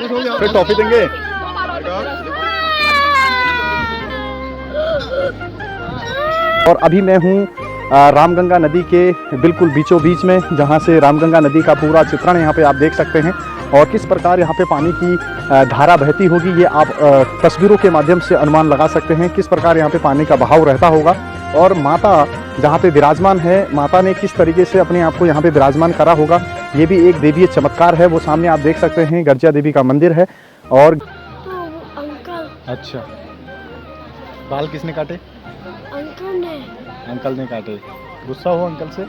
फिर टॉफी देंगे। और अभी मैं हूँ रामगंगा नदी के बिल्कुल बीचों बीच में, जहाँ से रामगंगा नदी का पूरा चित्रण यहाँ पे आप देख सकते हैं और किस प्रकार यहाँ पे पानी की धारा बहती होगी, ये आप तस्वीरों के माध्यम से अनुमान लगा सकते हैं किस प्रकार यहाँ पे पानी का बहाव रहता होगा। और माता जहाँ पे विराजमान है, माता ने किस तरीके से अपने आप को यहाँ पे विराजमान करा होगा, ये भी एक देवीय चमत्कार है। वो सामने आप देख सकते हैं गर्जिया देवी का मंदिर है। और अंकल। अच्छा, बाल किसने काटे? अंकल ने। अंकल ने काटे। गुस्सा हो अंकल से?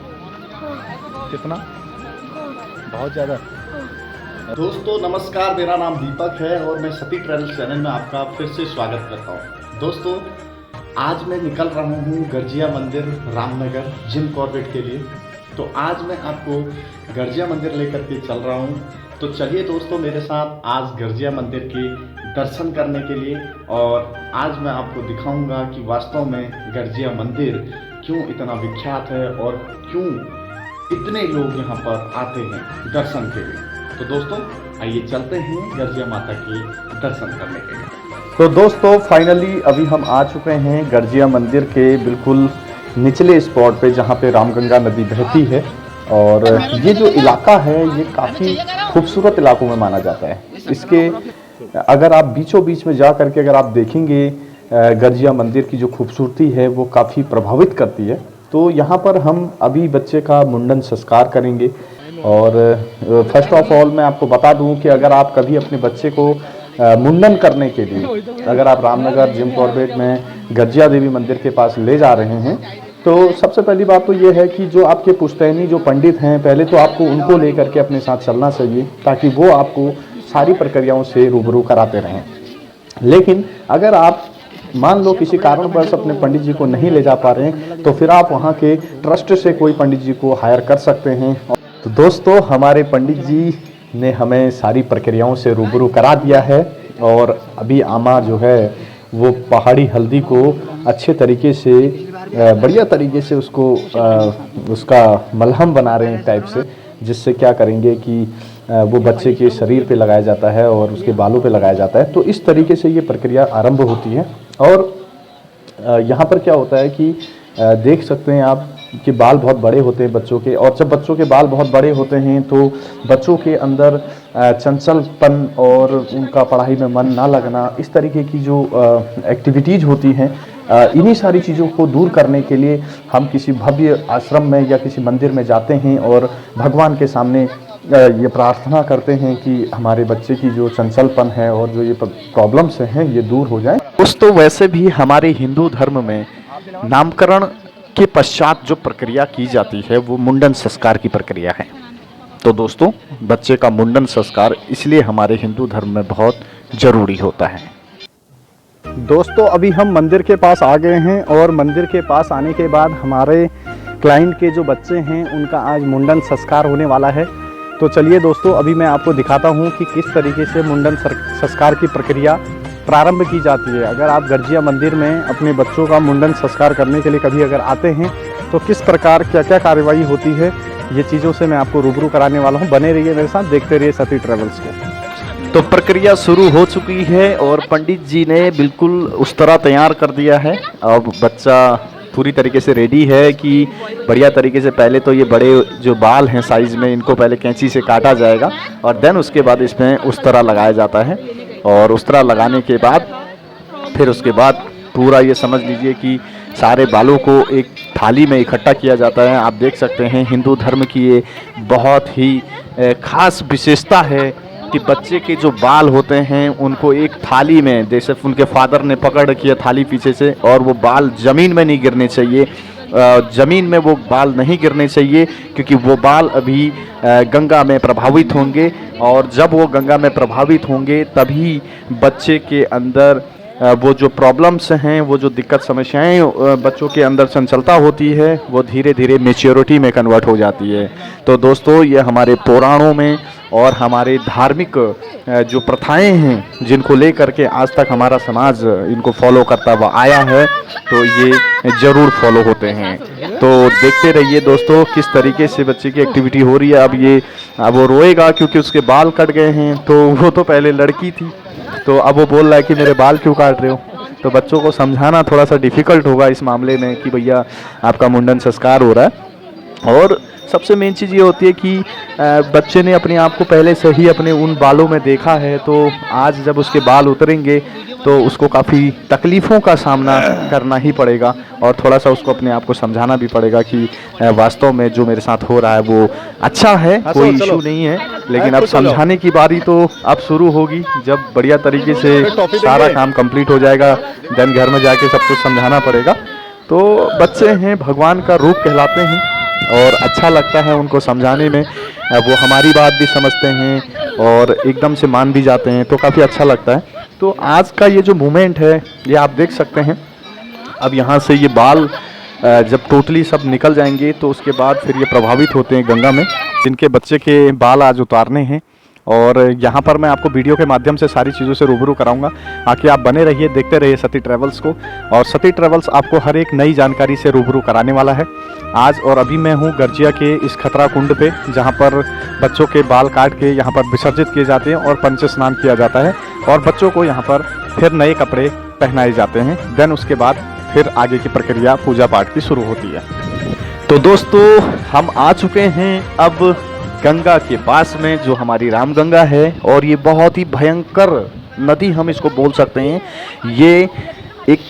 हाँ। कितना? हाँ। बहुत ज़्यादा। हाँ। दोस्तों नमस्कार, मेरा नाम दीपक है और मैं सती ट्रैवल चैनल में आपका फिर से स्वागत करता हूँ। दोस्तों आज मैं निकल रहा हूँ गर्जिया मंदिर रामनगर जिम कॉर्बेट के लिए। तो आज मैं आपको गर्जिया मंदिर लेकर के चल रहा हूँ। तो चलिए दोस्तों मेरे साथ आज गर्जिया मंदिर के दर्शन करने के लिए, और आज मैं आपको दिखाऊंगा कि वास्तव में गर्जिया मंदिर क्यों इतना विख्यात है और क्यों इतने लोग यहाँ पर आते हैं दर्शन के लिए। तो दोस्तों आइए चलते हैं गर्जिया माता के दर्शन करने के लिए। तो दोस्तों फाइनली अभी हम आ चुके हैं गर्जिया मंदिर के बिल्कुल निचले स्पॉट पे, जहाँ पे रामगंगा नदी बहती है। और ये जो इलाका है ये काफ़ी खूबसूरत इलाकों में माना जाता है। इसके अगर आप बीचों बीच में जा करके अगर आप देखेंगे गर्जिया मंदिर की जो खूबसूरती है वो काफ़ी प्रभावित करती है। तो यहाँ पर हम अभी बच्चे का मुंडन संस्कार करेंगे। और फर्स्ट ऑफ ऑल मैं आपको बता दूं कि अगर आप कभी अपने बच्चे को मुंडन करने के लिए अगर आप रामनगर जिम कॉर्बेट में गर्जिया देवी मंदिर के पास ले जा रहे हैं, तो सबसे पहली बात तो ये है कि जो आपके पुश्तैनी जो पंडित हैं, पहले तो आपको उनको लेकर के अपने साथ चलना चाहिए, ताकि वो आपको सारी प्रक्रियाओं से रूबरू कराते रहें। लेकिन अगर आप मान लो किसी कारणवश अपने पंडित जी को नहीं ले जा पा रहे हैं, तो फिर आप वहाँ के ट्रस्ट से कोई पंडित जी को हायर कर सकते हैं। तो दोस्तों हमारे पंडित जी ने हमें सारी प्रक्रियाओं से रूबरू करा दिया है। और अभी आमा जो है वो पहाड़ी हल्दी को अच्छे तरीके से बढ़िया तरीके से उसका मलहम बना रहे हैं टाइप से, जिससे क्या करेंगे कि वो बच्चे के शरीर पे लगाया जाता है और उसके बालों पे लगाया जाता है। तो इस तरीके से ये प्रक्रिया आरंभ होती है। और यहाँ पर क्या होता है कि देख सकते हैं आप कि बाल बहुत बड़े होते हैं बच्चों के, और जब बच्चों के बाल बहुत बड़े होते हैं तो बच्चों के अंदर चंचलपन और उनका पढ़ाई में मन ना लगना, इस तरीके की जो एक्टिविटीज़ होती हैं, इन्हीं सारी चीज़ों को दूर करने के लिए हम किसी भव्य आश्रम में या किसी मंदिर में जाते हैं और भगवान के सामने ये प्रार्थना करते हैं कि हमारे बच्चे की जो चंचलपन है और जो ये प्रॉब्लम्स हैं ये दूर हो जाएं। दोस्तों वैसे भी हमारे हिंदू धर्म में नामकरण के पश्चात जो प्रक्रिया की जाती है वो मुंडन संस्कार की प्रक्रिया है। तो दोस्तों बच्चे का मुंडन संस्कार इसलिए हमारे हिंदू धर्म में बहुत ज़रूरी होता है। दोस्तों अभी हम मंदिर के पास आ गए हैं और मंदिर के पास आने के बाद हमारे क्लाइंट के जो बच्चे हैं उनका आज मुंडन संस्कार होने वाला है। तो चलिए दोस्तों अभी मैं आपको दिखाता हूँ कि किस तरीके से मुंडन संस्कार की प्रक्रिया प्रारंभ की जाती है। अगर आप गर्जिया मंदिर में अपने बच्चों का मुंडन संस्कार करने के लिए कभी अगर आते हैं तो किस प्रकार क्या क्या कार्रवाई होती है, ये चीज़ों से मैं आपको रूबरू कराने वाला हूँ। बने रहिए मेरे साथ, देखते रहिए सती ट्रेवल्स को। तो प्रक्रिया शुरू हो चुकी है और पंडित जी ने बिल्कुल उस तरह तैयार कर दिया है। अब बच्चा पूरी तरीके से रेडी है कि बढ़िया तरीके से पहले तो ये बड़े जो बाल हैं साइज़ में, इनको पहले कैंची से काटा जाएगा और देन उसके बाद इसमें उस तरह लगाया जाता है। और उस तरह लगाने के बाद फिर उसके बाद पूरा ये समझ लीजिए कि सारे बालों को एक थाली में इकट्ठा किया जाता है। आप देख सकते हैं हिंदू धर्म की ये बहुत ही ख़ास विशेषता है कि बच्चे के जो बाल होते हैं उनको एक थाली में, जैसे उनके फादर ने पकड़ रखी थाली पीछे से, और वो बाल ज़मीन में नहीं गिरने चाहिए। ज़मीन में वो बाल नहीं गिरने चाहिए क्योंकि वो बाल अभी गंगा में प्रभावित होंगे, और जब वो गंगा में प्रभावित होंगे तभी बच्चे के अंदर वो जो प्रॉब्लम्स हैं, वो जो दिक्कत समस्याएं बच्चों के अंदर चंचलता होती है, वो धीरे धीरे मेच्योरिटी में कन्वर्ट हो जाती है। तो दोस्तों, ये हमारे पुराणों में और हमारे धार्मिक जो प्रथाएं हैं, जिनको लेकर के आज तक हमारा समाज इनको फॉलो करता हुआ आया है, तो ये ज़रूर फॉलो होते हैं। तो देखते रहिए दोस्तों किस तरीके से बच्चे की एक्टिविटी हो रही है। अब वो रोएगा क्योंकि उसके बाल कट गए हैं। तो वो तो पहले लड़की थी, तो अब वो बोल रहा है कि मेरे बाल क्यों काट रहे हो। तो बच्चों को समझाना थोड़ा सा डिफ़िकल्ट होगा इस मामले में कि भैया आपका मुंडन संस्कार हो रहा है। और सबसे मेन चीज़ ये होती है कि बच्चे ने अपने आप को पहले से ही अपने उन बालों में देखा है, तो आज जब उसके बाल उतरेंगे तो उसको काफ़ी तकलीफ़ों का सामना करना ही पड़ेगा और थोड़ा सा उसको अपने आप को समझाना भी पड़ेगा कि वास्तव में जो मेरे साथ हो रहा है वो अच्छा है, कोई इशू नहीं है। लेकिन अब समझाने की बारी तो अब शुरू होगी, जब बढ़िया तरीके से सारा काम कंप्लीट हो जाएगा, देन घर में जाके सब कुछ समझाना पड़ेगा। तो बच्चे हैं, भगवान का रूप कहलाते हैं और अच्छा लगता है उनको समझाने में। वो हमारी बात भी समझते हैं और एकदम से मान भी जाते हैं, तो काफ़ी अच्छा लगता है। तो आज का ये जो मोमेंट है, ये आप देख सकते हैं। अब यहाँ से ये बाल जब टोटली सब निकल जाएंगे तो उसके बाद फिर ये प्रभावित होते हैं गंगा में, जिनके बच्चे के बाल आज उतारने हैं। और यहाँ पर मैं आपको वीडियो के माध्यम से सारी चीज़ों से रूबरू कराऊंगा। आके आप बने रहिए, देखते रहिए सती ट्रैवल्स को। और सती ट्रैवल्स आपको हर एक नई जानकारी से रूबरू कराने वाला है आज। और अभी मैं हूँ गर्जिया के इस खतरा कुंड पे, जहाँ पर बच्चों के बाल काट के यहाँ पर विसर्जित किए जाते हैं और पंच स्नान किया जाता है और बच्चों को यहाँ पर फिर नए कपड़े पहनाए जाते हैं। देन उसके बाद फिर आगे की प्रक्रिया पूजा पाठ की शुरू होती है। तो दोस्तों, हम आ चुके हैं अब गंगा के पास में, जो हमारी रामगंगा है। और ये बहुत ही भयंकर नदी हम इसको बोल सकते हैं। ये एक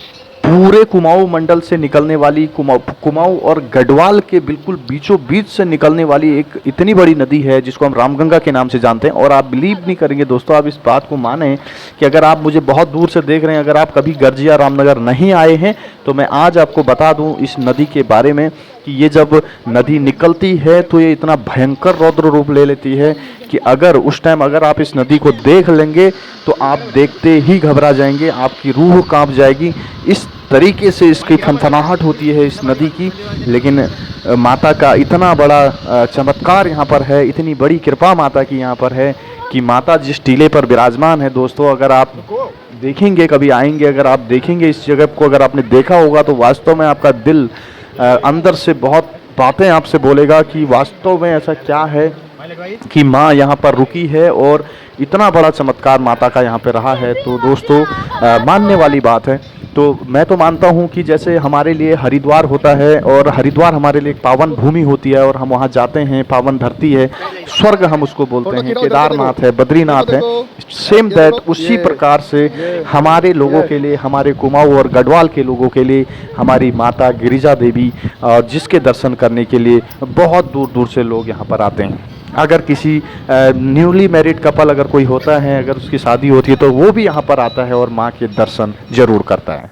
पूरे कुमाऊं मंडल से निकलने वाली, कुमाऊं और गढ़वाल के बिल्कुल बीचों बीच से निकलने वाली एक इतनी बड़ी नदी है, जिसको हम रामगंगा के नाम से जानते हैं। और आप बिलीव नहीं करेंगे दोस्तों, आप इस बात को माने कि अगर आप मुझे बहुत दूर से देख रहे हैं, अगर आप कभी गर्जिया रामनगर नहीं आए हैं, तो मैं आज आपको बता दूं इस नदी के बारे में कि ये जब नदी निकलती है तो ये इतना भयंकर रौद्र रूप ले लेती है कि अगर उस टाइम अगर आप इस नदी को देख लेंगे तो आप देखते ही घबरा जाएंगे, आपकी रूह कांप जाएगी। इस तरीके से इसकी फनफनाहट होती है इस नदी की। लेकिन माता का इतना बड़ा चमत्कार यहाँ पर है, इतनी बड़ी कृपा माता की यहाँ पर है कि माता जिस टीले पर विराजमान है दोस्तों, अगर आप देखेंगे, कभी आएंगे, अगर आप देखेंगे इस जगह को, अगर आपने देखा होगा तो वास्तव में आपका दिल अंदर से बहुत बातें आपसे बोलेगा कि वास्तव में ऐसा क्या है कि माँ यहाँ पर रुकी है और इतना बड़ा चमत्कार माता का यहाँ पे रहा है। तो दोस्तों, मानने वाली बात है। तो मैं तो मानता हूँ कि जैसे हमारे लिए हरिद्वार होता है और हरिद्वार हमारे लिए एक पावन भूमि होती है और हम वहाँ जाते हैं, पावन धरती है, स्वर्ग हम उसको बोलते हैं, केदारनाथ है, बद्रीनाथ है, सेम दैट उसी प्रकार से हमारे लोगों के लिए, हमारे कुमाऊं और गढ़वाल के लोगों के लिए हमारी माता गिरिजा देवी, जिसके दर्शन करने के लिए बहुत दूर दूर से लोग यहाँ पर आते हैं। अगर किसी न्यूली मैरिड कपल अगर कोई होता है, अगर उसकी शादी होती है, तो वो भी यहाँ पर आता है और माँ के दर्शन जरूर करता है।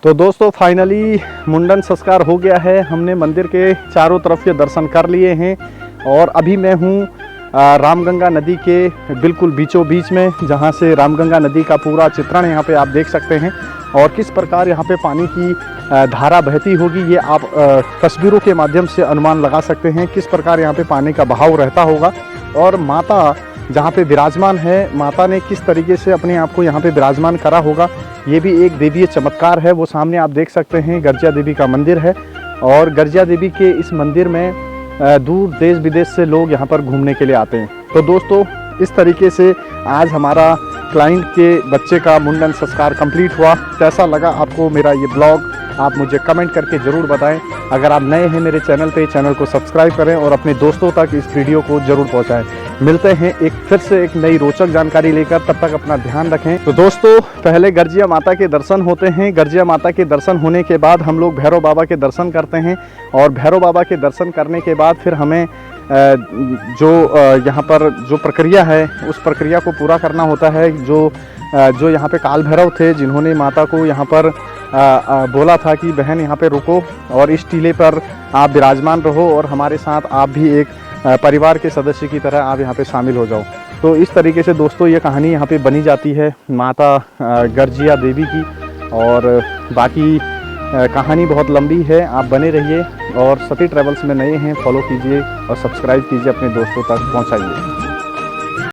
तो दोस्तों, फाइनली मुंडन संस्कार हो गया है। हमने मंदिर के चारों तरफ के दर्शन कर लिए हैं और अभी मैं हूँ रामगंगा नदी के बिल्कुल बीचों बीच में, जहाँ से रामगंगा नदी का पूरा चित्रण यहाँ पे आप देख सकते हैं और किस प्रकार यहाँ पे पानी की धारा बहती होगी, ये आप तस्वीरों के माध्यम से अनुमान लगा सकते हैं किस प्रकार यहाँ पे पानी का बहाव रहता होगा। और माता जहाँ पे विराजमान है, माता ने किस तरीके से अपने आप को यहाँ पे विराजमान करा होगा, ये भी एक देवीय चमत्कार है। वो सामने आप देख सकते हैं गर्जिया देवी का मंदिर है और गर्जिया देवी के इस मंदिर में दूर देश विदेश से लोग यहाँ पर घूमने के लिए आते हैं। तो दोस्तों, इस तरीके से आज हमारा क्लाइंट के बच्चे का मुंडन संस्कार कंप्लीट हुआ। कैसा लगा आपको मेरा ये ब्लॉग, आप मुझे कमेंट करके ज़रूर बताएं। अगर आप नए हैं मेरे चैनल पे, चैनल को सब्सक्राइब करें और अपने दोस्तों तक इस वीडियो को ज़रूर पहुंचाएं। मिलते हैं फिर से एक नई रोचक जानकारी लेकर, तब तक अपना ध्यान रखें। तो दोस्तों, पहले गर्जिया माता के दर्शन होते हैं। गर्जिया माता के दर्शन होने के बाद हम लोग भैरव बाबा के दर्शन करते हैं और भैरव बाबा के दर्शन करने के बाद फिर हमें जो यहाँ पर जो प्रक्रिया है, उस प्रक्रिया को पूरा करना होता है। जो यहाँ पे काल भैरव थे, जिन्होंने माता को यहाँ पर बोला था कि बहन यहाँ पे रुको और इस टीले पर आप विराजमान रहो और हमारे साथ आप भी एक परिवार के सदस्य की तरह आप यहाँ पे शामिल हो जाओ। तो इस तरीके से दोस्तों ये कहानी यहाँ पे बनी जाती है माता गर्जिया देवी की। और बाकी कहानी बहुत लंबी है, आप बने रहिए और सती ट्रैवल्स में नए हैं फॉलो कीजिए और सब्सक्राइब कीजिए, अपने दोस्तों तक पहुँचाइए।